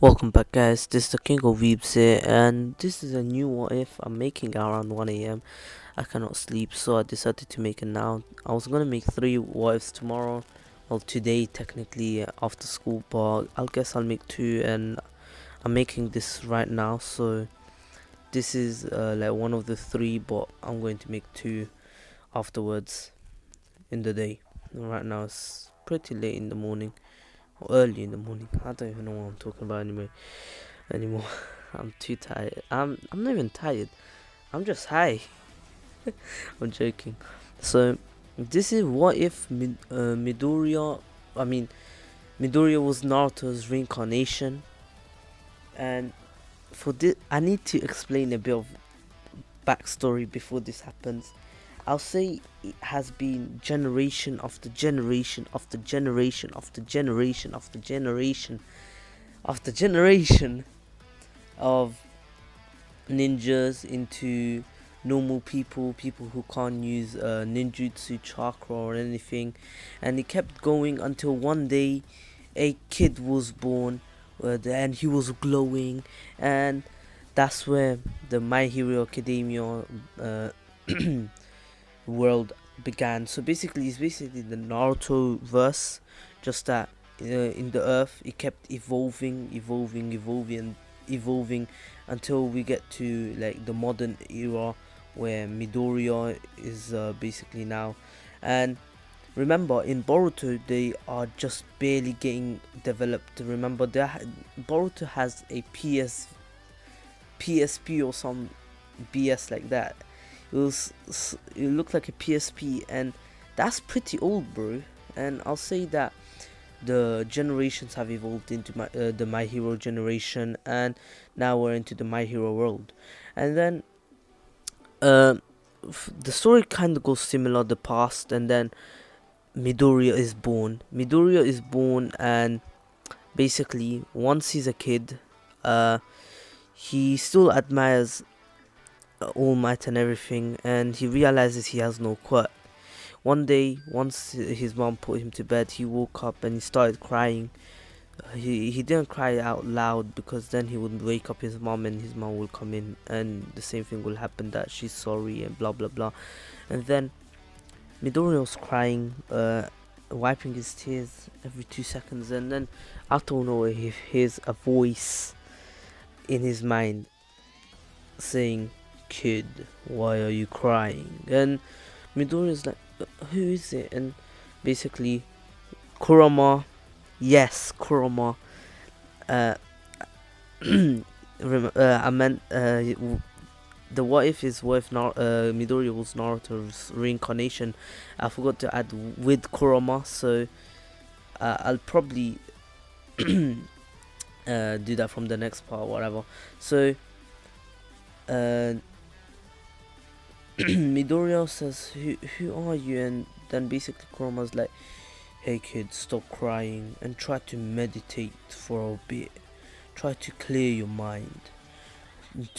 Welcome back, guys. This is the King of Weebs here, and this is a new what if I'm making around 1 a.m. I cannot sleep, so I decided to make it now. I was gonna make 3 what ifs tomorrow, well, today, technically, after school, but I guess I'll make 2, and I'm making this right now. So, this is like one of the 3, but I'm going to make 2 afterwards in the day. Right now, it's pretty late in the morning, or early in the morning. I don't even know what I'm talking about anymore. I'm too tired. I'm not even tired. I'm just high. I'm joking. So this is what if Midoriya. I mean, Midoriya was Naruto's reincarnation, and for this, I need to explain a bit of backstory before this happens. I'll say it has been generation after generation after generation after generation after generation after generation of ninjas into normal people who can't use ninjutsu, chakra, or anything, and it kept going until one day a kid was born, and he was glowing, and that's where the My Hero Academia uh, world began. So basically, it's basically the Naruto verse, just that in the earth it kept evolving until we get to like the modern era where Midoriya is basically now. And remember, in Boruto they are just barely getting developed. Remember, Boruto has a PSP or some BS like that. It looked like a PSP, and that's pretty old, bro. And I'll say that the generations have evolved into the My Hero generation, and now we're into the My Hero world. And then uh, the story kind of goes similar, the past, and then Midoriya is born, and basically once he's a kid, uh, he still admires All Might and everything, and he realizes he has no quirk. One day, once his mom put him to bed, he woke up and he started crying. He didn't cry out loud because then he would wake up his mom, and his mom will come in and the same thing will happen, that she's sorry and blah blah blah. And then Midori was crying, wiping his tears every 2 seconds, and then out of nowhere he hears a voice in his mind saying, "Kid, why are you crying?" And Midori is like, "Who is it?" And basically, Kurama, yes, Kurama. Uh, I meant the what if is what if Midori was Naruto's reincarnation. I forgot to add with Kurama, so I'll probably do that from the next part, whatever. So uh, Midoriya says, who are you?" And then basically Kurama's like, "Hey kid, stop crying and try to meditate for a bit. Try to clear your mind,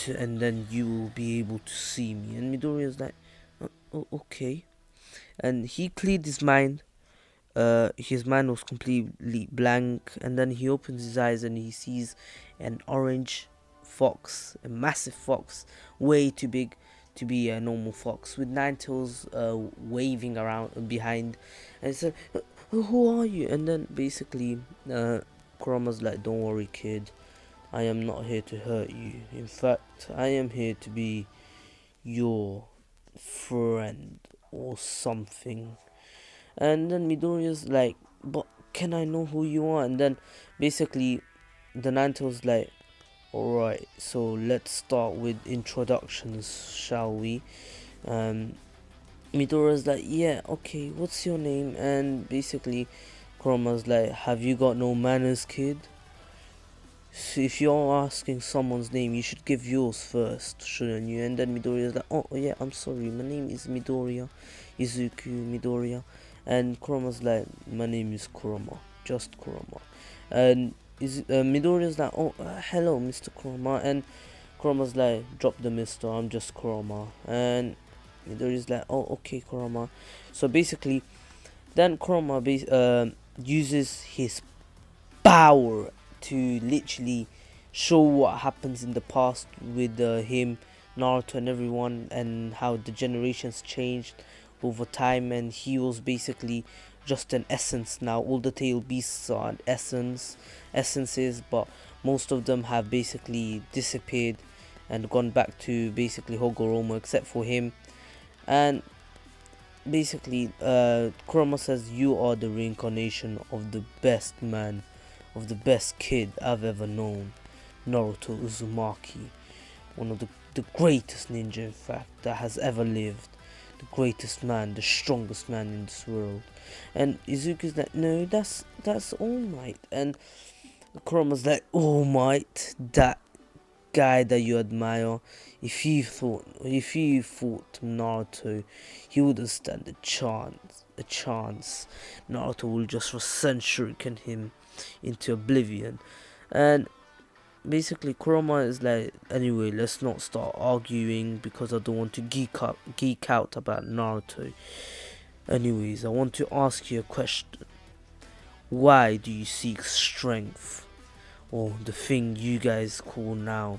and then you will be able to see me." And Midoriya's like, okay." And he cleared his mind. His mind was completely blank, and then he opens his eyes and he sees an orange fox, a massive fox, way too big to be a normal fox, with 9 tails waving around behind. And he said, "Who are you?" And then basically Kurama's like, "Don't worry kid, I am not here to hurt you. In fact, I am here to be your friend or something." And then Midoriya's like, "But can I know who you are?" And then basically the Nanto's like, "Alright, so let's start with introductions, shall we?" um Midoriya's like, "Yeah, okay, what's your name?" And basically Kurama's like, "Have you got no manners, kid? So if you're asking someone's name, you should give yours first, shouldn't you?" And then Midoriya's like, "Oh yeah, I'm sorry, my name is Midoriya, Izuku Midoriya." And Kurama's like, "My name is Kurama, just Kurama." And Midoriya's like, "Oh, hello, Mr. Kurama." And Kurama's like, "Drop the mister, I'm just Kurama." And Midoriya's like, "Oh, okay, Kurama." So basically, then Kurama uses his power to literally show what happens in the past with him, Naruto, and everyone, and how the generations changed over time, and he was basically just an essence now. All the tail beasts are an essences, but most of them have basically disappeared and gone back to basically Hogoromo, except for him. And basically, Kurama says, you are the reincarnation of the best man, of the best kid I've ever known, Naruto Uzumaki, one of the greatest ninja, in fact, that has ever lived, the greatest man, the strongest man in this world. And Izuku's like, no, that's All Might. And Kurama's like, All Might, that guy that you admire, if you fought Naruto, he wouldn't stand a chance. Naruto will just resent shuriken him into oblivion. And basically Kurama is like, anyway, let's not start arguing because I don't want to geek out about Naruto. Anyways, I want to ask you a question. Why do you seek strength, or the thing you guys call now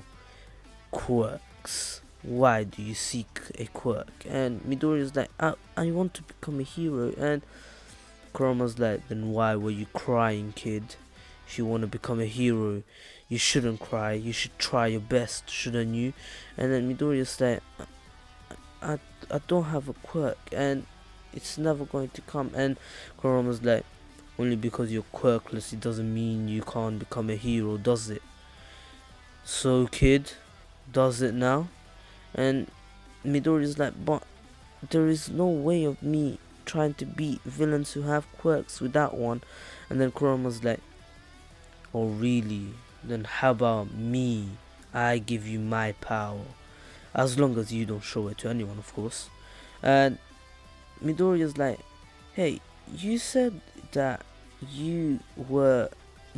quirks? Why do you seek a quirk? And Midoriya is like, I want to become a hero. And Kurama's like, then why were you crying, kid? If you want to become a hero, you shouldn't cry. You should try your best, shouldn't you? And then Midoriya's like, I don't have a quirk, and it's never going to come. And Kurama's like, only because you're quirkless, it doesn't mean you can't become a hero, does it? So, kid, does it now? And Midoriya's like, but there is no way of me trying to beat villains who have quirks without one. And then Kurama's like, oh really? Then how about me? I give you my power, as long as you don't show it to anyone, of course. And Midoriya's like, hey, you said that you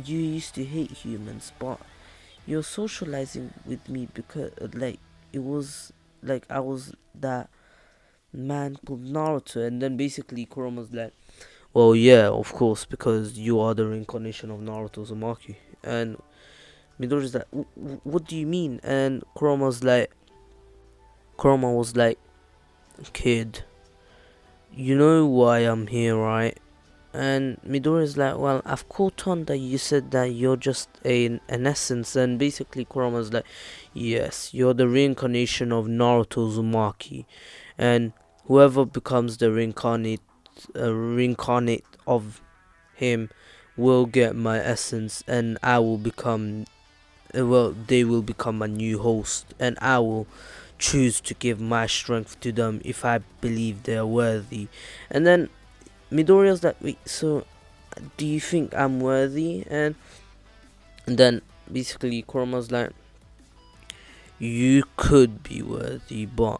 used to hate humans, but you're socializing with me because it was like I was that man called Naruto. And then basically Kurama's like, well, yeah, of course, because you are the reincarnation of Naruto Uzumaki. And Midoriya's like, what do you mean? And Kurama was like, kid, you know why I'm here, right? And Midoriya's like, well, I've caught on that you said that you're just an essence. And basically Kurama's like, yes, you're the reincarnation of Naruto Uzumaki, and whoever becomes the reincarnate of him will get my essence, and I will become they will become my new host, and I will choose to give my strength to them if I believe they are worthy. And then Midoriya's like, wait, so do you think I'm worthy? And then basically Kurama's like, you could be worthy, but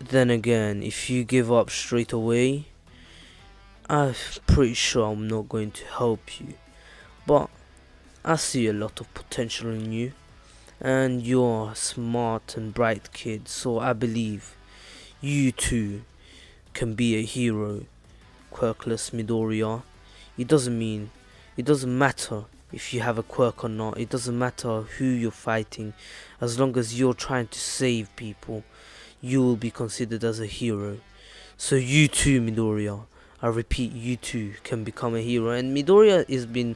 then again, if you give up straight away, I'm pretty sure I'm not going to help you. But I see a lot of potential in you, and you're a smart and bright kid, so I believe you too can be a hero. Quirkless Midoriya, it doesn't matter if you have a quirk or not. It doesn't matter who you're fighting, as long as you're trying to save people, you will be considered as a hero. So you too, Midoriya, I repeat, you too can become a hero. And Midoriya has been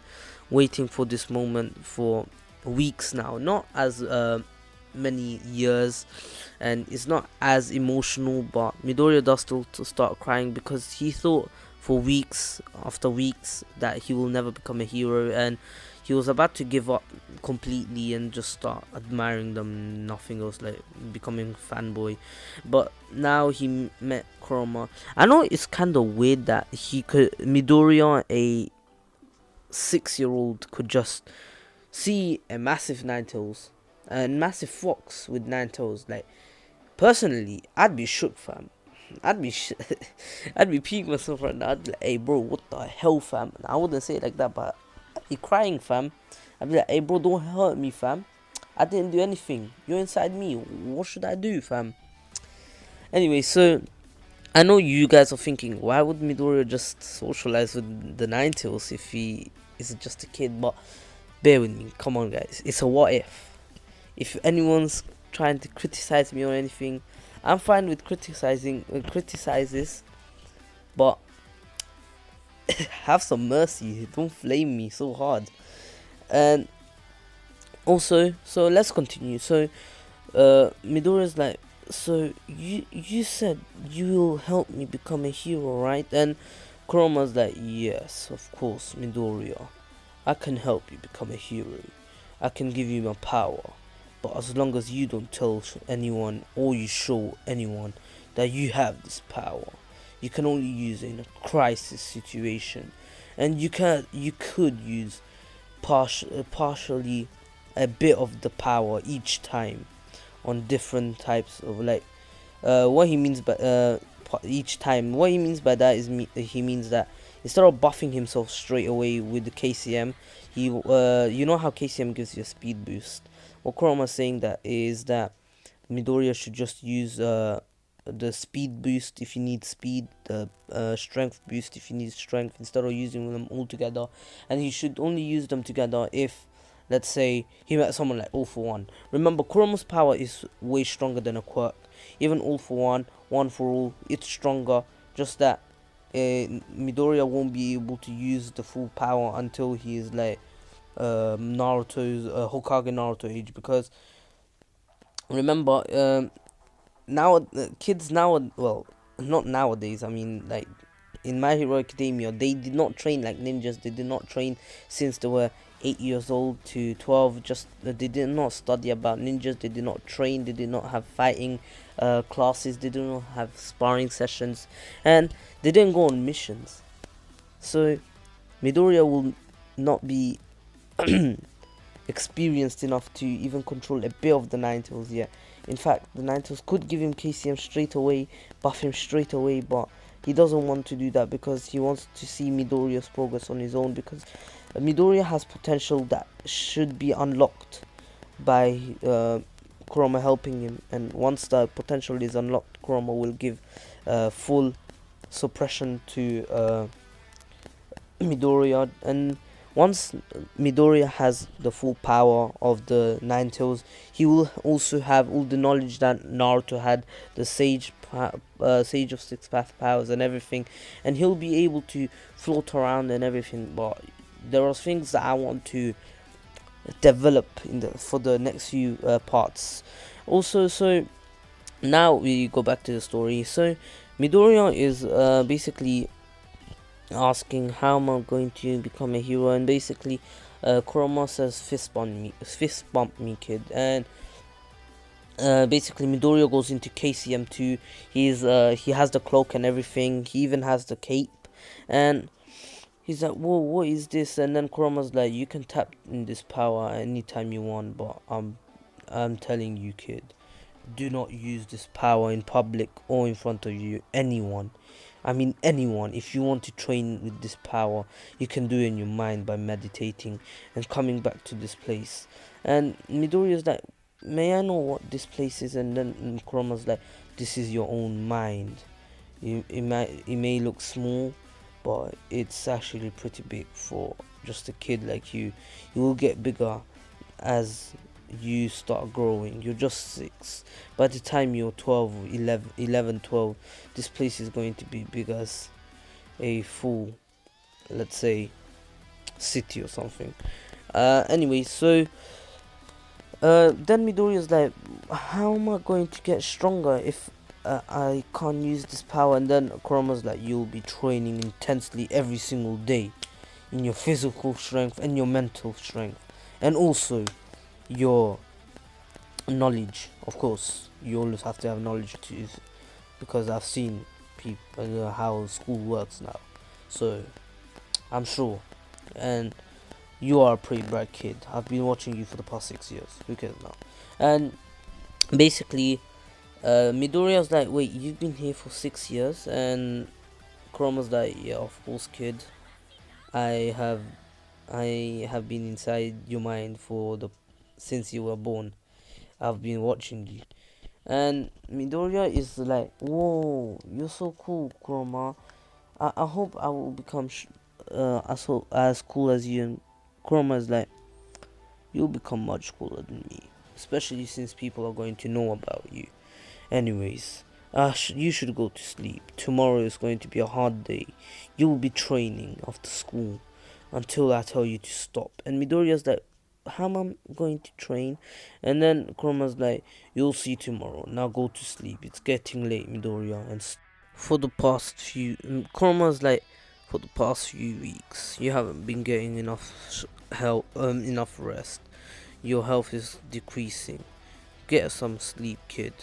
waiting for this moment for weeks now, not as many years, and it's not as emotional, but Midoriya does still to start crying because he thought for weeks after weeks that he will never become a hero, and he was about to give up completely and just start admiring them, nothing else, like becoming fanboy. But now he met Kurama. I know it's kind of weird that Midoriya, a 6-year-old, could just see a massive Ninetales and massive fox with 9 toes. Like, personally, I'd be shook, fam. I'd be peeing myself right now. I'd be like, hey bro, what the hell, fam? I wouldn't say it like that, but I'd be crying, fam. I'd be like, hey bro, don't hurt me, fam. I didn't do anything. You're inside me. What should I do, fam? Anyway, so I know you guys are thinking, why would Midoriya just socialize with the Ninetales if he is just a kid? But bear with me. Come on, guys. It's a what if. If anyone's trying to criticize me or anything, I'm fine with criticizes, but have some mercy. Don't flame me so hard. And also, so let's continue. So, Midoriya's like, so you said you will help me become a hero, right? And Kuroma's like, yes, of course, Midoriya. I can help you become a hero. I can give you my power. But as long as you don't tell anyone or you show anyone that you have this power, you can only use it in a crisis situation. And you could use partially a bit of the power each time on different types of like what he means by each time. What he means by that is he means that instead of buffing himself straight away with the KCM, he you know how KCM gives you a speed boost. What Kurama is saying that is that Midoriya should just use the speed boost if you need speed, the strength boost if you need strength, instead of using them all together. And he should only use them together if, let's say, he met someone like All For One. Remember, Kurama's power is way stronger than a quirk. Even All For One, One For All, it's stronger. Just that Midoriya won't be able to use the full power until he is like Naruto's Hokage Naruto age, because remember, now kids now, well, not nowadays, I mean, like in My Hero Academia, they did not train like ninjas. They did not train since they were 8 years old to 12. Just they did not study about ninjas. They did not train. They did not have fighting classes. They did not have sparring sessions, and they didn't go on missions. So Midoriya will not be experienced enough to even control a bit of the Nine Tails yet. In fact, the Nine Tails could give him KCM straight away, buff him straight away, but he doesn't want to do that because he wants to see Midoriya's progress on his own, because Midoriya has potential that should be unlocked by Kurama helping him, and once the potential is unlocked, Kurama will give full suppression to Midoriya. And once Midoriya has the full power of the Nine Tails, he will also have all the knowledge that Naruto had, the Sage of Six Path powers and everything, and he'll be able to float around and everything. But there are things that I want to develop for the next few parts. Also, so now we go back to the story. So Midoriya is basically asking, how am I going to become a hero? And basically Kurama says, fist bump me, kid. And basically Midoriya goes into KCM2. He has the cloak and everything. He even has the cape, and he's like, whoa, what is this? And then Kurama's like, you can tap in this power anytime you want, but I'm telling you, kid, do not use this power in public or in front of anyone. I mean anyone. If you want to train with this power, you can do it in your mind by meditating and coming back to this place. And Midoriya's like, may I know what this place is? And then Kurama's like, this is your own mind. It may look small, but it's actually pretty big for just a kid like you. You will get bigger as you start growing. You're just 6. By the time you're 12, 11, 12, this place is going to be big as a full, let's say, city or something. Anyway, so then Midoriya's like, how am I going to get stronger if I can't use this power? And then Kurama's like, you'll be training intensely every single day in your physical strength and your mental strength, and also your knowledge. Of course, you always have to have knowledge too, because I've seen people how school works now, so I'm sure. And you are a pretty bright kid. I've been watching you for the past 6 years. Who cares now? And basically Midoriya's like, wait, you've been here for 6 years? And Kurama's like, yeah, of course, kid. I have been inside your mind since you were born. I've been watching you. And Midoriya is like, whoa, you're so cool, Kurama. I hope I will become as cool as you. And Kurama is like, you'll become much cooler than me, especially since people are going to know about you. Anyways, you should go to sleep. Tomorrow is going to be a hard day. You will be training after school until I tell you to stop. And Midoriya's like, how am I going to train? And then Kuroma's like, you'll see tomorrow. Now go to sleep. It's getting late, Midoriya. And for the past few, Kuroma's like, for the past few weeks, you haven't been getting enough enough rest. Your health is decreasing. Get some sleep, kid.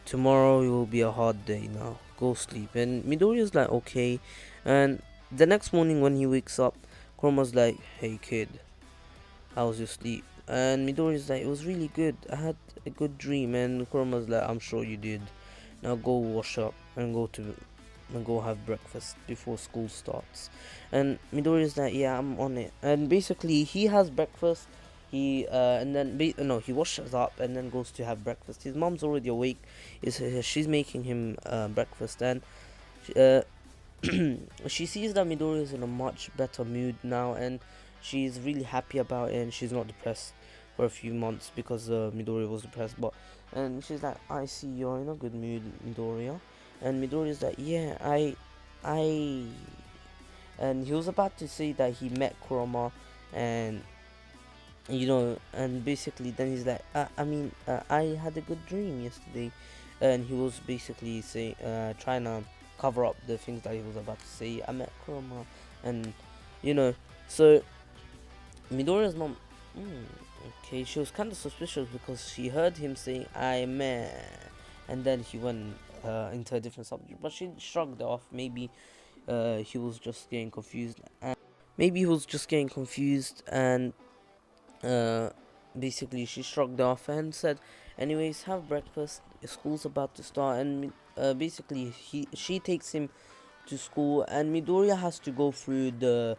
Tomorrow will be a hard day now. Go sleep. And Midoriya's like, okay. And the next morning when he wakes up, Kuroma's like, hey kid, how was your sleep? And Midoriya's like, it was really good. I had a good dream. And Kuroma's like, I'm sure you did. Now go wash up and go have breakfast before school starts. And Midoriya's like, yeah, I'm on it. And basically he has breakfast. He washes up and then goes to have breakfast. His mom's already awake. She's making him breakfast, and uh, she sees that Midori is in a much better mood now, and she's really happy about it, and she's not depressed for a few months because Midori was depressed. And she's like, I see you're in a good mood, Midoriya. And Midori is like, yeah, I, and he was about to say that he met Kurama, and and basically then he's like, I had a good dream yesterday, and he was basically saying, trying to cover up the things that he was about to say. I met Kurama, and you know, so Midoriya's mom, okay, she was kind of suspicious because she heard him saying I met, and then he went into a different subject, but she shrugged it off. He was just getting confused, and maybe he was just getting confused, and uh, basically she shrugged off and said, anyways, have breakfast, school's about to start. And basically she takes him to school, and Midoriya has to go through the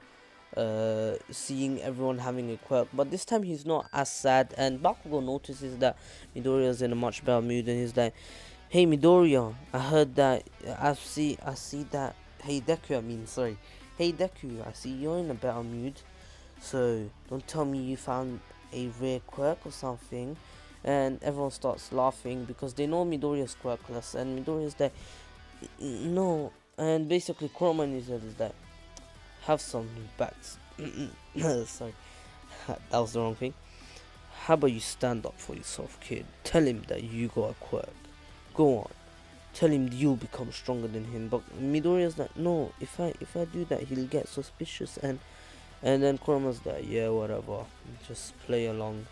seeing everyone having a quirk, but this time he's not as sad. And Bakugo notices that Midoriya's in a much better mood, and he's like, hey Midoriya, I heard that I see that, hey Deku, hey Deku, I see you're in a better mood, so don't tell me you found a rare quirk or something. And everyone starts laughing because they know Midoriya's quirkless, and Midoriya's like, no. And basically Kurama is like, have some bats. Sorry, that was the wrong thing. How about you stand up for yourself, kid? Tell him that you got a quirk. Go on. Tell him you'll become stronger than him. But Midoriya's like, no, if I do that, he'll get suspicious. And then Kurama's like, yeah, whatever, just play along.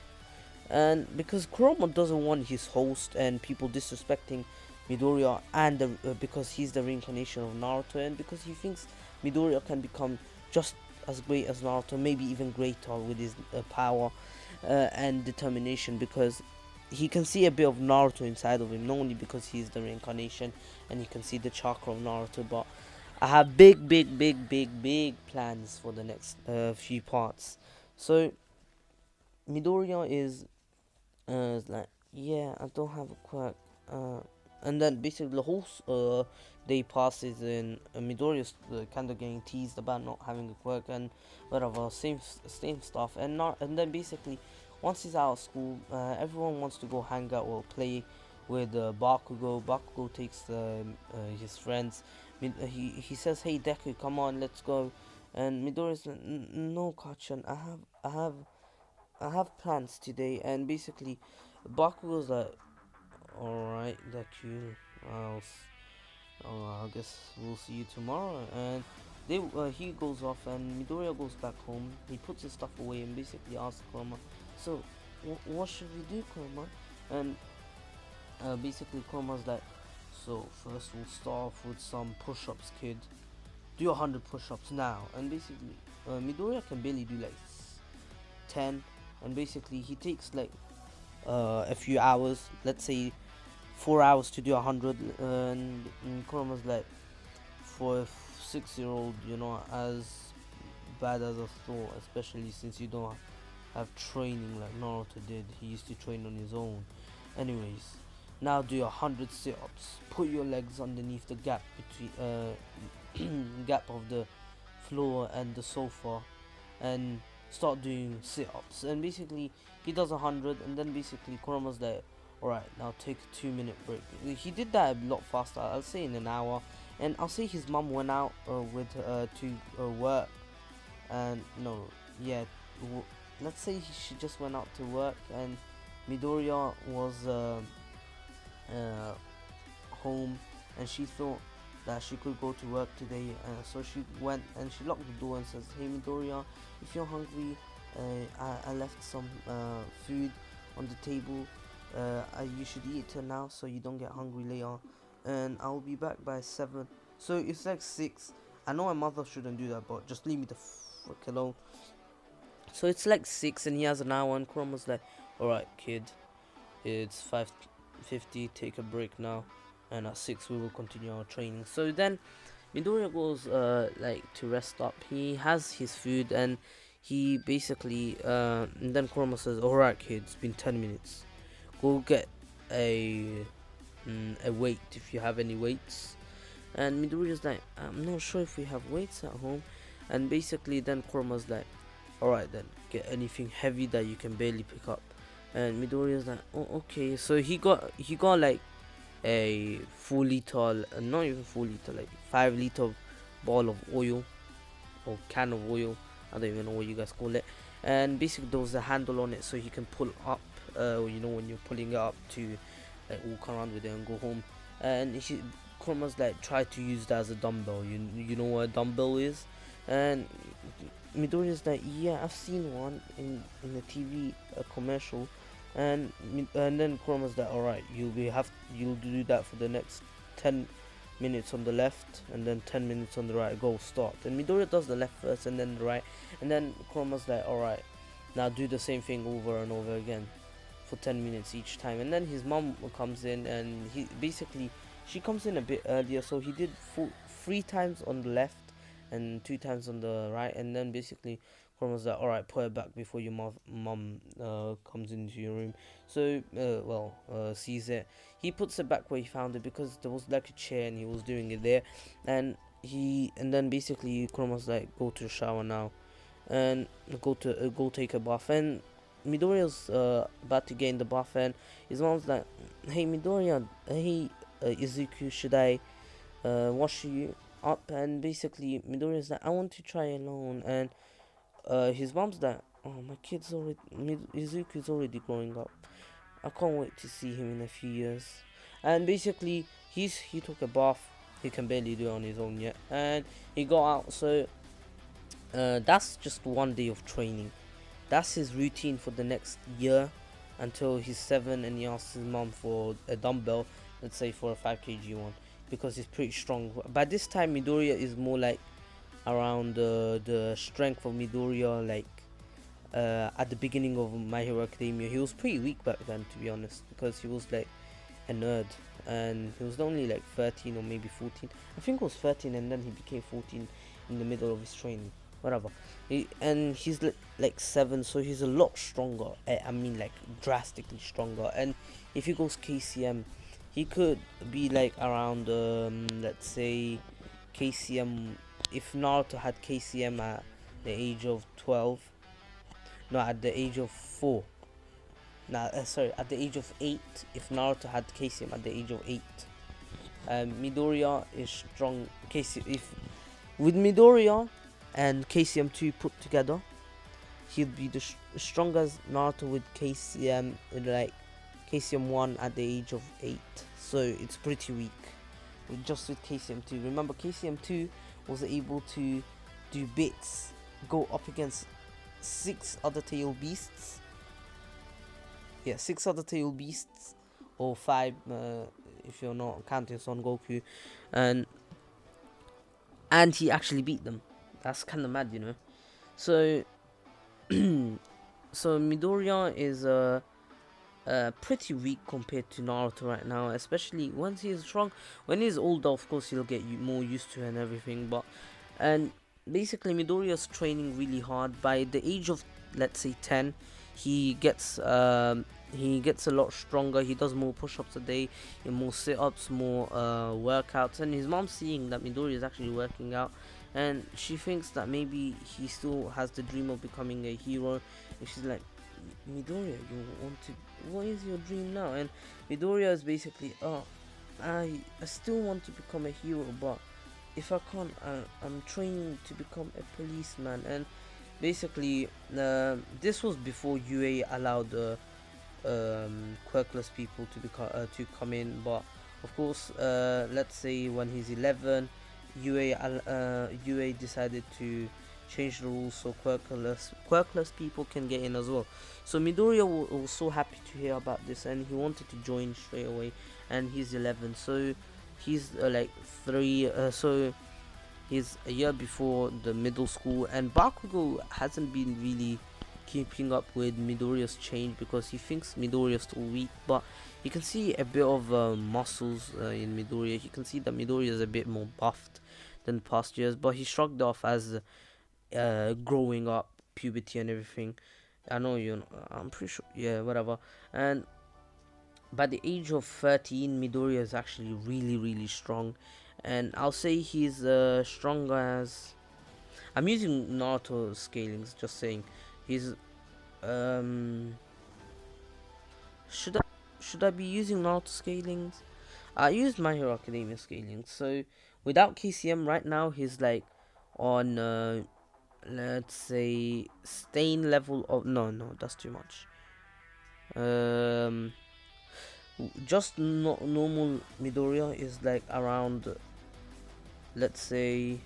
And because Kurama doesn't want his host and people disrespecting Midoriya, and because he's the reincarnation of Naruto, and because he thinks Midoriya can become just as great as Naruto, maybe even greater with his power and determination, because he can see a bit of Naruto inside of him, not only because he's the reincarnation and he can see the chakra of Naruto, but I have big plans for the next few parts. So Midoriya is like, yeah, I don't have a quirk. And then basically the whole day passes in Midoriya's kind of getting teased about not having a quirk and whatever, same stuff. And then basically once he's out of school, everyone wants to go hang out or play with Bakugo. Bakugo takes his friends. He says, "Hey Deku, come on, let's go." And Midoriya's like, "No, Kachan, I have plans today." And basically, Bakugo's like, "Alright, Deku, I guess we'll see you tomorrow." And he goes off, and Midoriya goes back home. He puts his stuff away and basically asks Kurama, "So, what should we do, Kurama?" And basically Kurama's like, so first we'll start off with some push-ups, kid. Do 100 push-ups now. And basically Midoriya can barely do like 10, and basically he takes like a few hours, let's say 4 hours to do 100. And Kurama's like, for a 6-year-old, you're not as bad as I thought, especially since you don't have training like Naruto did. He used to train on his own. Anyways, now do 100 sit-ups. Put your legs underneath the gap between gap of the floor and the sofa, and start doing sit-ups, and basically he does 100, and then basically Kurama's like, alright, now take a 2 minute break. He did that a lot faster, I'll say in an hour. And I'll say his mum went out with to work, and no, yeah, let's say she just went out to work, and Midoriya was home, and she thought that she could go to work today, so she went and she locked the door and says, hey Midoriya, if you're hungry, I left some food on the table, you should eat it now so you don't get hungry later, and I'll be back by 7. So it's like 6. I know my mother shouldn't do that, but just leave me the frick alone. So it's like 6 and he has an hour, and Kurama's like, alright kid, it's 5:50, take a break now, and at 6 we will continue our training. So then Midoriya goes like to rest up. He has his food, and he basically and then Kurama says, alright kid, it's been 10 minutes, go get a weight if you have any weights. And Midoriya's like, I'm not sure if we have weights at home. And basically then Kurama's like, alright then, get anything heavy that you can barely pick up. And Midoriya's like, oh okay. So he got like a 4 liter, not even 4 liter, like 5 liter ball of oil, or can of oil, I don't even know what you guys call it. And basically there was a handle on it so he can pull up, you know, when you're pulling it up to like walk around with it and go home. And Kurama's like, try to use that as a dumbbell. You know what a dumbbell is? And Midoriya's like, yeah, I've seen one in the TV commercial. And then Kurama's like, alright, you'll do that for the next 10 minutes on the left, and then 10 minutes on the right. Go, start. And Midoriya does the left first, and then the right. And then Kurama's like, alright, now do the same thing over and over again for 10 minutes each time. And then his mom comes in, and she comes in a bit earlier, so he did 3 times on the left and 2 times on the right. And then basically Kurama's like, alright, put it back before your mom comes into your room. So sees it. He puts it back where he found it, because there was like a chair and he was doing it there. And then basically Kurama's like, go to the shower now and go take a bath. And Midoriya's about to get in the bath, and his mom's like, hey Midoriya, hey Izuku, should I wash you up? And basically Midoriya's like, I want to try alone. And his mom's like, oh, my kid's already, Izuku's already growing up, I can't wait to see him in a few years. And basically he took a bath, he can barely do it on his own yet, and he got out. So that's just 1 day of training. That's his routine for the next year until he's 7, and he asks his mom for a dumbbell, let's say for a 5 kg one, because he's pretty strong. By this time Midoriya is more like around the strength of Midoriya, like at the beginning of My Hero Academia. He was pretty weak back then, to be honest, because he was like a nerd, and he was only like 13 or maybe 14. I think it was 13, and then he became 14 in the middle of his training, whatever. And he's like 7, so he's a lot stronger. I mean, like drastically stronger. And if he goes KCM, he could be like around let's say KCM, if Naruto had KCM at the age of 12, no, at the age of 4, at the age of 8, if Naruto had KCM at the age of 8. Midoriya is strong. With Midoriya and KCM2 put together, he'll be the strongest Naruto with KCM, like KCM1 at the age of 8. So it's pretty weak just with KCM2. Remember, KCM2 was able to do bits, go up against 6 other tail beasts. Yeah, 6 other tail beasts, or 5 if you're not counting Son Goku, and he actually beat them. That's kind of mad, you know. So so Midoriya is pretty weak compared to Naruto right now, especially once he's strong. When he's older, of course, he'll get more used to it and everything. And basically Midoriya's training really hard. By the age of, let's say, 10, he gets a lot stronger. He does more push-ups a day, more sit-ups, more workouts. And his mom's seeing that Midoriya is actually working out, and she thinks that maybe he still has the dream of becoming a hero, and she's like, Midoriya, you want to, what is your dream now? And Midoriya is basically, oh, I still want to become a hero, but if I can't, I'm training to become a policeman. And basically, this was before UA allowed quirkless people to become to come in. But of course, let's say when he's 11, UA decided to change the rules so quirkless people can get in as well. So Midoriya was so happy to hear about this, and he wanted to join straight away. And he's 11, so he's like 3. So he's a year before the middle school, and Bakugo hasn't been really keeping up with Midoriya's change because he thinks Midoriya's still weak, but you can see a bit of muscles in Midoriya. You can see that Midoriya is a bit more buffed than past years, but he shrugged off as growing up, puberty and everything. I know, you know, I'm pretty sure, yeah, whatever. And by the age of 13, Midoriya is actually really strong, and I'll say he's strong as, I'm using Naruto scalings, just saying. He's um should I should I be using Naruto scalings? I used My Hero Academia scalings. So without KCM right now, he's like on let's say stain level of, no, that's too much. Um just normal Midoriya is like around, let's say,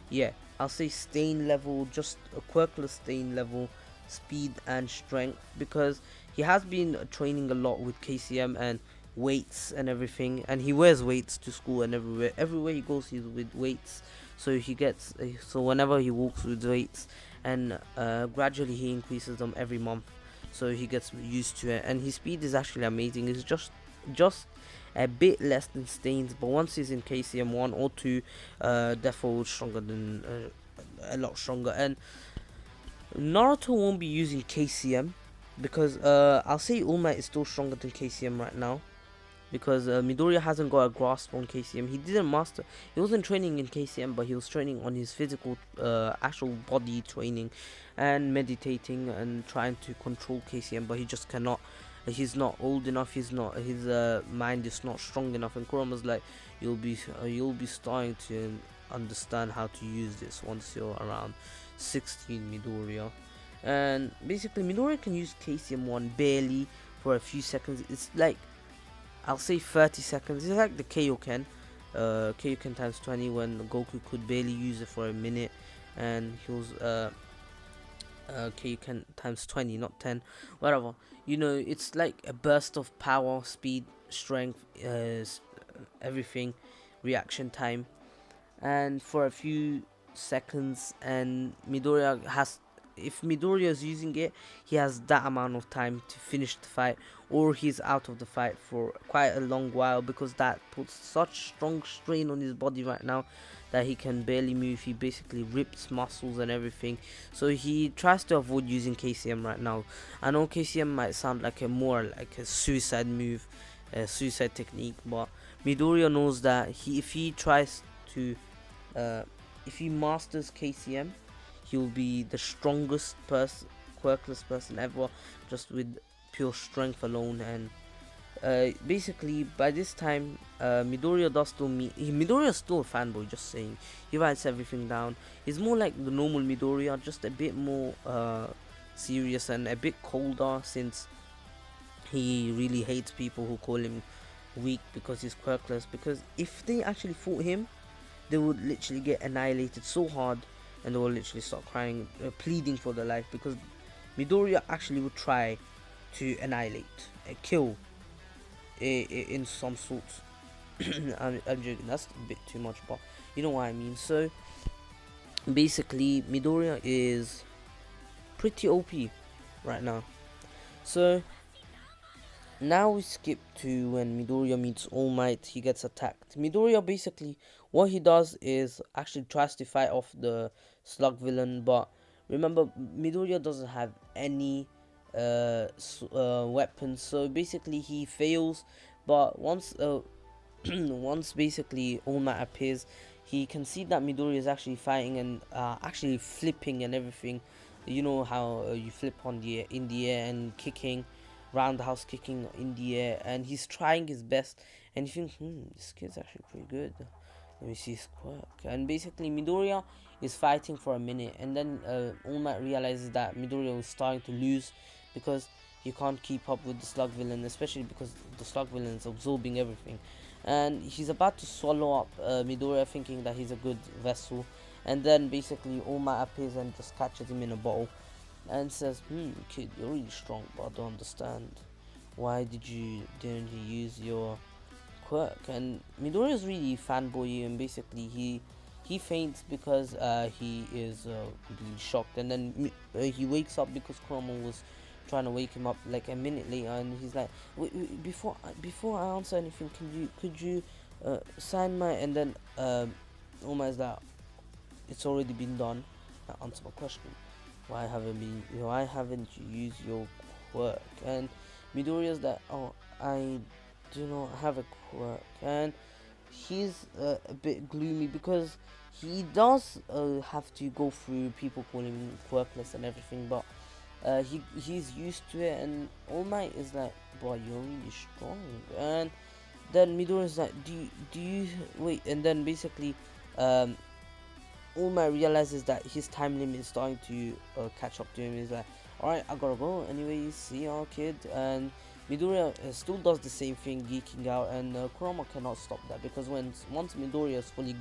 yeah, I'll say stain level, just a quirkless stain level, speed and strength, because he has been training a lot with KCM and weights and everything, and he wears weights to school and everywhere he goes he's with weights. So he gets so whenever he walks with weights, and gradually he increases them every month, so he gets used to it, and his speed is actually amazing. It's just a bit less than Stains, but once he's in KCM 1 or 2, definitely stronger than a lot stronger. And Naruto won't be using KCM because I'll say All Might is still stronger than KCM right now, because Midoriya hasn't got a grasp on KCM. He didn't master. He wasn't training in KCM, but he was training on his physical, actual body training, and meditating and trying to control KCM. But he just cannot. He's not old enough. He's not. His mind is not strong enough. And Kurama's like, you'll be starting to understand how to use this once you're around 16, Midoriya. And basically, Midoriya can use KCM 1 barely for a few seconds. It's like, I'll say 30 seconds. It's like the Kaioken, Kaioken times 20, when Goku could barely use it for a minute, and he was Kaioken times 20, not 10, whatever. You know, it's like a burst of power, speed, strength, everything, reaction time, and for a few seconds. And Midoriya has, if Midoriya is using it, he has that amount of time to finish the fight, or he's out of the fight for quite a long while, because that puts such strong strain on his body right now that he can barely move. He basically rips muscles and everything, so he tries to avoid using KCM right now. I know KCM might sound like a more like a suicide move, a suicide technique, but Midoriya knows that if he tries to if he masters KCM, he'll be the strongest quirkless person ever, just with pure strength alone. And basically, by this time, Midoriya does still Midoriya is still a fanboy, just saying. He writes everything down. He's more like the normal Midoriya, just a bit more serious and a bit colder, since he really hates people who call him weak because he's quirkless. Because if they actually fought him, they would literally get annihilated so hard, and they will literally start crying, pleading for their life, because Midoriya actually would try to annihilate, kill, in some sorts. I'm joking, that's a bit too much, but you know what I mean. So basically, Midoriya is pretty OP right now. So now we skip to when Midoriya meets All Might. He gets attacked. Midoriya, basically, what he does is actually tries to fight off the slug villain, but remember, Midoriya doesn't have any weapons, so basically he fails. But once once basically All Might appears, he can see that Midori is actually fighting and actually flipping and everything. You know how you flip on the in the air and kicking, roundhouse kicking in the air, and he's trying his best. And you think, this kid's actually pretty good. Let me see his quirk. And basically, Midoriya is fighting for a minute, and then All Might realizes that Midoriya is starting to lose because he can't keep up with the slug villain, especially because the slug villain is absorbing everything. And he's about to swallow up Midoriya, thinking that he's a good vessel. And then basically, All Might appears and just catches him in a bottle and says, kid, you're really strong, but I don't understand. Why didn't you use your quirk? And Midoriya is really fanboy, and basically he faints because he is really shocked. And then he wakes up because Kurama was trying to wake him up like a minute later, and he's like, wait, before I answer anything, could you sign my? And then Oma is like, it's already been done. Now answer my question. Why haven't you used your quirk? And Midoriya's like, oh, I do not have a quirk. And he's a bit gloomy because he does have to go through people calling him quirkless and everything, but he's used to it. And All Might is like, boy, you're really strong. And then Midoriya's like, do you wait? And then basically All Might realizes that his time limit is starting to catch up to him. He's like, alright, I gotta go. Anyways, see y'all, kid. And Midoriya still does the same thing, geeking out, and Kurama cannot stop that because once Midoriya is fully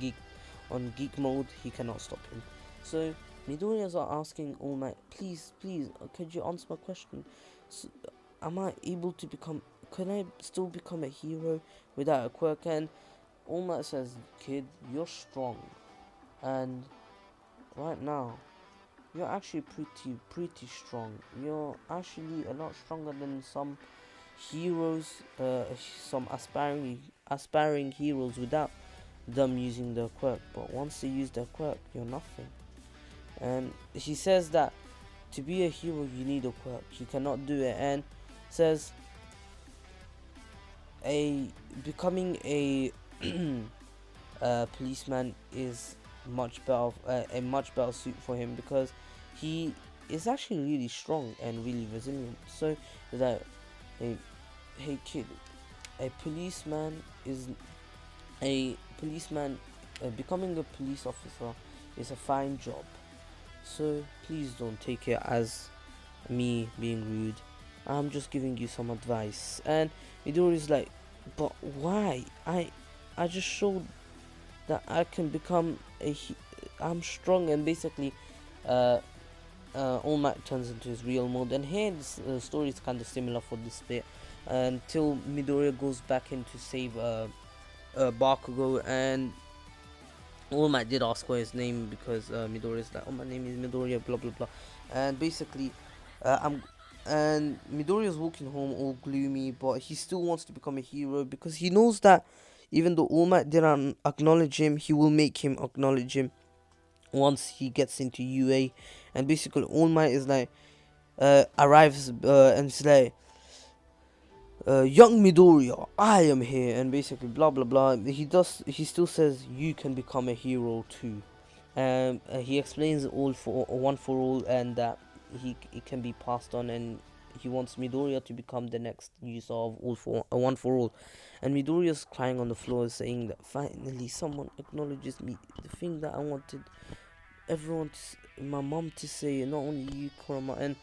on geek mode, he cannot stop him. So Midoriya's are asking All Might, please, could you answer my question? So, am I able to become? Can I still become a hero without a quirk? And All Might says, kid, you're strong, and right now you're actually pretty strong. You're actually a lot stronger than some heroes, some aspiring heroes without them using their quirk. But once they use their quirk, you're nothing. And he says that to be a hero you need a quirk. He cannot do it, and says becoming a policeman is a much better suit for him because he is actually really strong and really resilient. So that hey kid, a policeman becoming a police officer is a fine job. So please don't take it as me being rude. I'm just giving you some advice. And Midori is like, but why? I just showed that I can become I'm strong. And basically All Might turns into his real mode. And here the story is kind of similar for this bit until Midoriya goes back in to save Bakugo. And All Might did ask for his name because Midoriya's like, oh, my name is Midoriya, blah blah blah. And basically and Midoriya's walking home all gloomy, but he still wants to become a hero because he knows that even though All Might didn't acknowledge him, he will make him acknowledge him once he gets into UA. And basically All Might is like arrives and it's like, young Midoriya, I am here, and basically blah blah blah. He still says you can become a hero too. He explains all for one for all, and that it can be passed on, and he wants Midoriya to become the next user of one for all. And Midoriya's crying on the floor, saying that finally someone acknowledges me, the thing that I wanted my mom to say, not only you, Kurama. And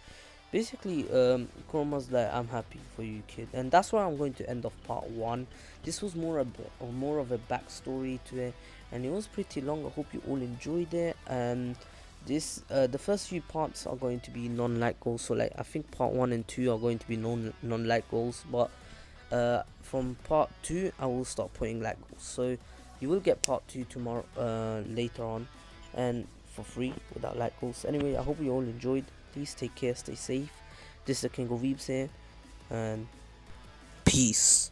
basically Kurama's like, I'm happy for you, kid. And that's where I'm going to end off part 1. This was more of a backstory to it, and it was pretty long. I hope you all enjoyed it. And the first few parts are going to be non-like goals, so like I think part 1 and 2 are going to be non-like goals, but from part 2 I will start putting like goals, so you will get part 2 tomorrow, later on, and for free without like goals. Anyway, I hope you all enjoyed. Please take care, stay safe. This is the King of Weebs here, and peace.